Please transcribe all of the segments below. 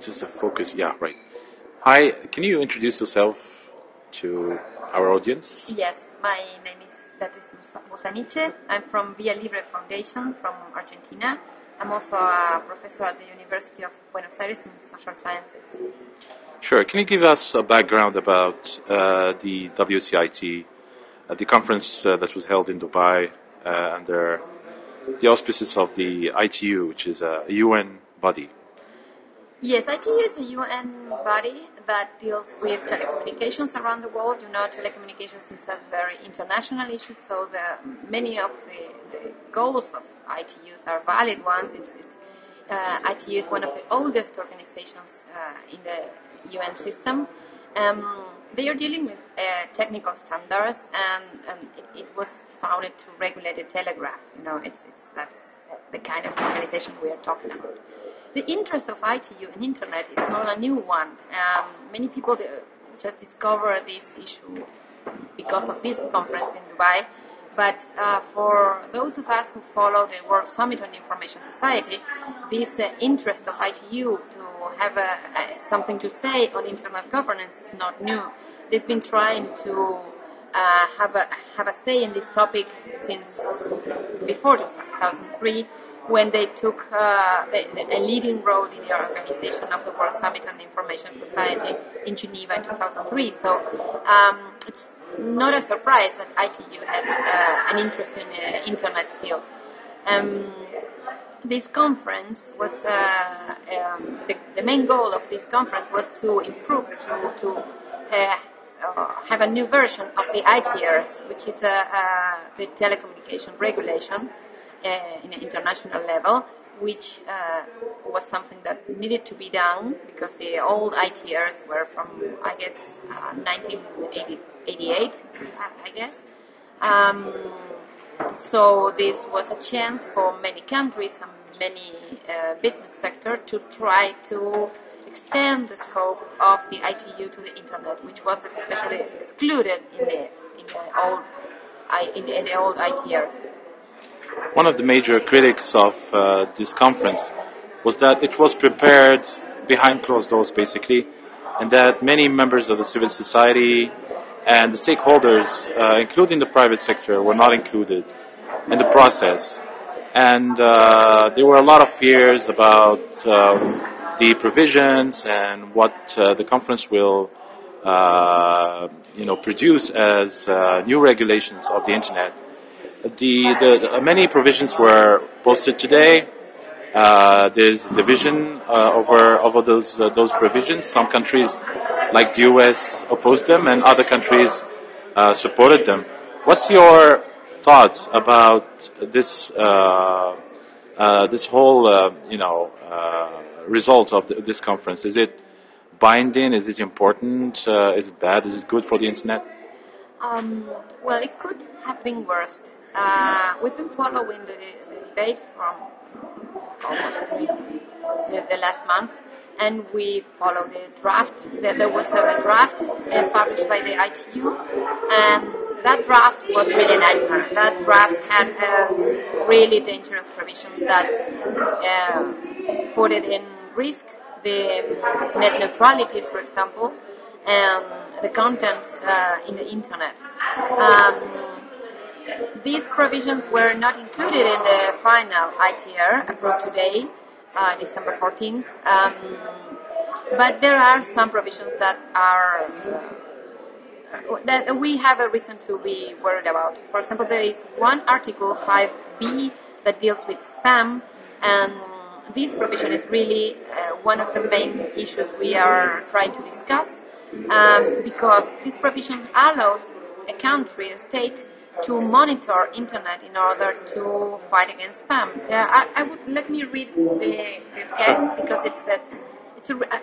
just a focus. Yeah, right. Hi, can you introduce yourself to our audience? Yes, my name is Beatriz Busaniche. I'm from Via Libre Foundation from Argentina. I'm also a professor at the University of Buenos Aires in social sciences. Sure. Can you give us a background about the WCIT, the conference that was held in Dubai under the auspices of the ITU, which is a UN body? Yes, ITU is a UN body that deals with telecommunications around the world. You know, telecommunications is a very international issue, so many of the goals of ITUs are valid ones. ITU is one of the oldest organizations in the UN system. They are dealing with technical standards, and it was founded to regulate the telegraph. You know, that's the kind of organization we are talking about. The interest of ITU in internet is not a new one. Many people just discover this issue because of this conference in Dubai. But for those of us who follow the World Summit on Information Society, this interest of ITU to have something to say on internet governance is not new. They've been trying to have a say in this topic since before 2003, when they took a leading role in the organization of the World Summit on Information Society in Geneva in 2003. So it's not a surprise that ITU has an interest in the internet field. This conference was, the main goal of this conference was to improve, to have a new version of the ITRs, which is the telecommunication regulation, in an international level, which was something that needed to be done because the old ITRs were from, I guess, 1988, I guess. So this was a chance for many countries and many business sector to try to extend the scope of the ITU to the internet, which was especially excluded in the old ITRs. One of the major critics of this conference was that it was prepared behind closed doors, basically, and that many members of the civil society and the stakeholders, including the private sector, were not included in the process. And there were a lot of fears about the provisions and what the conference will produce as new regulations of the internet. The many provisions were posted today. There's division over those provisions. Some countries, like the US, opposed them, and other countries supported them. What's your thoughts about this this whole result of this conference? Is it binding? Is it important? Is it bad? Is it good for the internet? Well, it could have been worse. We've been following the debate from almost the last month, and we followed the draft. There was a draft published by the ITU, and that draft was really a nightmare. That draft had really dangerous provisions that put it in risk, the net neutrality, for example, and the content in the internet. These provisions were not included in the final ITR approved today, December 14th, but there are some provisions that are that we have a reason to be worried about. For example, there is one Article 5B that deals with spam, and this provision is really one of the main issues we are trying to discuss, because this provision allows a country, a state, to monitor internet in order to fight against spam. Let me read the text, because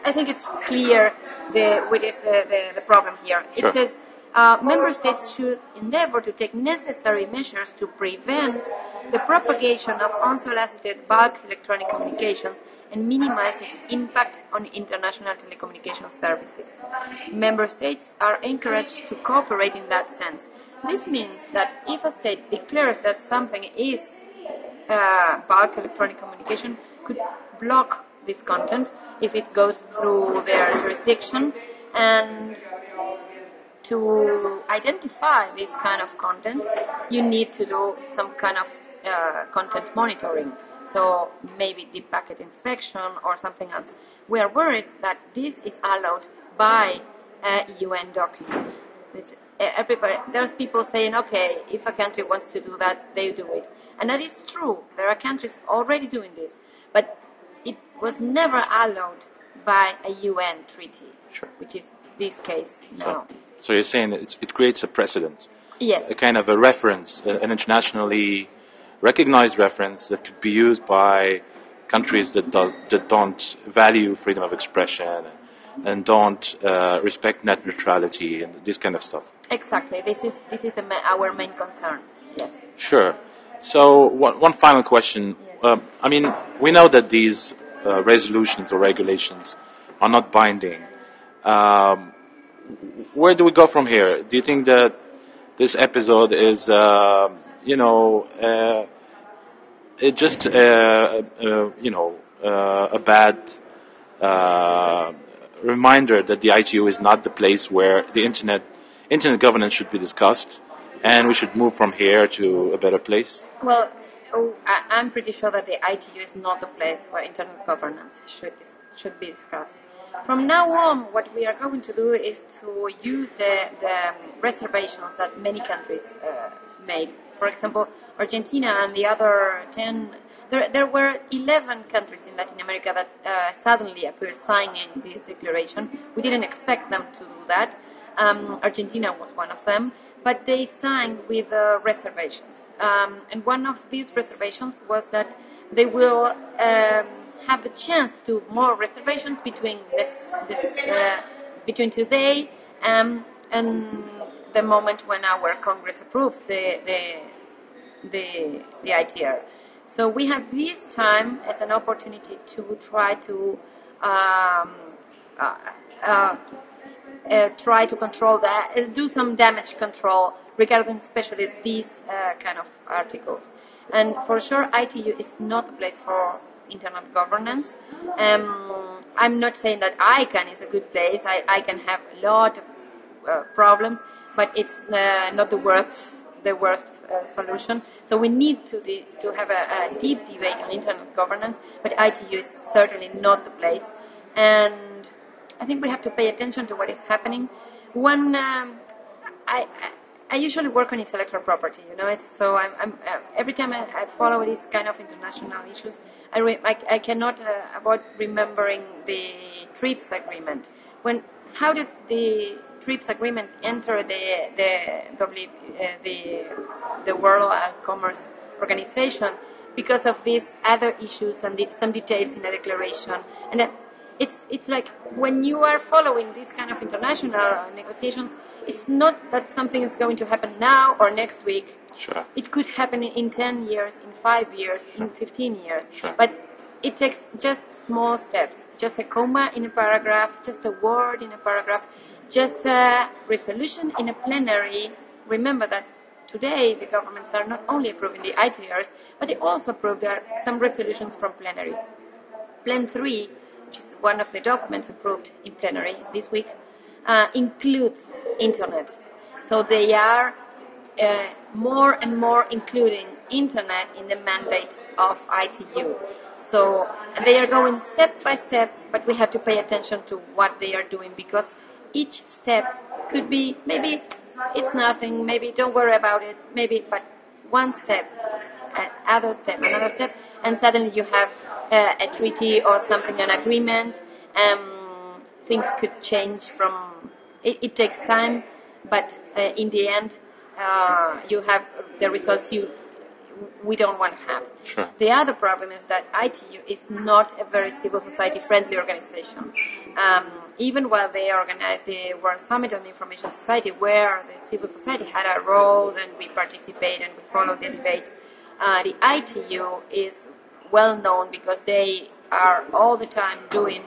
I think it's clear what is the problem here. Sure. It says, member states should endeavor to take necessary measures to prevent the propagation of unsolicited bulk electronic communications and minimize its impact on international telecommunication services. Member states are encouraged to cooperate in that sense. This means that if a state declares that something is bulk electronic communication, could block this content if it goes through their jurisdiction, and to identify this kind of content, you need to do some kind of content monitoring. So maybe deep packet inspection or something else. We are worried that this is allowed by a UN document. There's people saying, okay, if a country wants to do that, they do it. And that is true. There are countries already doing this. But it was never allowed by a UN treaty, sure. which is this case now. So you're saying it creates a precedent? Yes. A kind of a reference, an internationally recognized reference that could be used by countries that don't value freedom of expression and don't respect net neutrality and this kind of stuff. Exactly. This is our main concern. Yes. Sure. So one final question. Yes. I mean, we know that these resolutions or regulations are not binding. Where do we go from here? Do you think that this episode is, it just a bad reminder that the ITU is not the place where the internet governance should be discussed, and we should move from here to a better place? Well, I'm pretty sure that the ITU is not the place where internet governance should be discussed. From now on, what we are going to do is to use the reservations that many countries made. For example, Argentina and the other 10, there were 11 countries in Latin America that suddenly appeared signing this declaration. We didn't expect them to do that. Argentina was one of them, but they signed with reservations. And one of these reservations was that they will have the chance to do more reservations between between today and the moment when our Congress approves the ITR. So we have this time as an opportunity to try to control that, do some damage control regarding especially these kind of articles. And for sure, ITU is not a place for internet governance. I'm not saying that ICANN is a good place. ICANN have a lot of problems, but it's not the worst solution. So we need to have a deep debate on internet governance, but ITU is certainly not the place. And I think we have to pay attention to what is happening. I usually work on intellectual property. I'm every time I follow these kind of international issues, I cannot avoid remembering the TRIPS agreement. How did the TRIPS agreement enter the World Commerce Organization? Because of these other issues and some details in the declaration. And then it's like when you are following these kind of international negotiations, it's not that something is going to happen now or next week. Sure. It could happen in 10 years, in 5 years, sure. in 15 years. Sure. But it takes just small steps, just a comma in a paragraph, just a word in a paragraph, just a resolution in a plenary. Remember that today the governments are not only approving the ITRs, but they also approve some resolutions from plenary. Plen 3, which is one of the documents approved in plenary this week, includes internet. So they are more and more including internet in the mandate of ITU. So they are going step by step, but we have to pay attention to what they are doing, because each step could be, maybe it's nothing, maybe don't worry about it, but one step, another step, and suddenly you have a treaty or something, an agreement. Things could change from, it takes time, but in the end, you have the results we don't want to have. Sure. The other problem is that ITU is not a very civil society friendly organization. Even while they organized the World Summit on the Information Society, where the civil society had a role and we participate and we follow the debates, the ITU is well known because they are all the time doing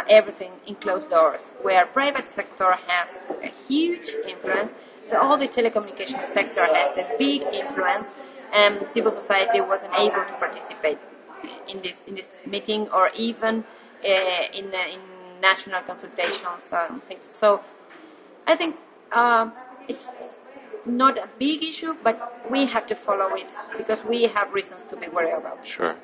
everything in closed doors, where private sector has a huge influence, all the telecommunications sector has a big influence, and civil society wasn't able to participate. in this meeting, or even in national consultations and things. So I think it's not a big issue, but we have to follow it because we have reasons to be worried about it. Sure.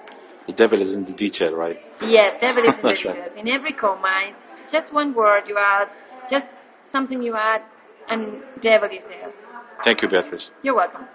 The devil is in the detail, right? Yes, devil is in the That's right. details. In every comma, it's just one word you add, just something you add, and devil is there. Thank you, Beatriz. You're welcome.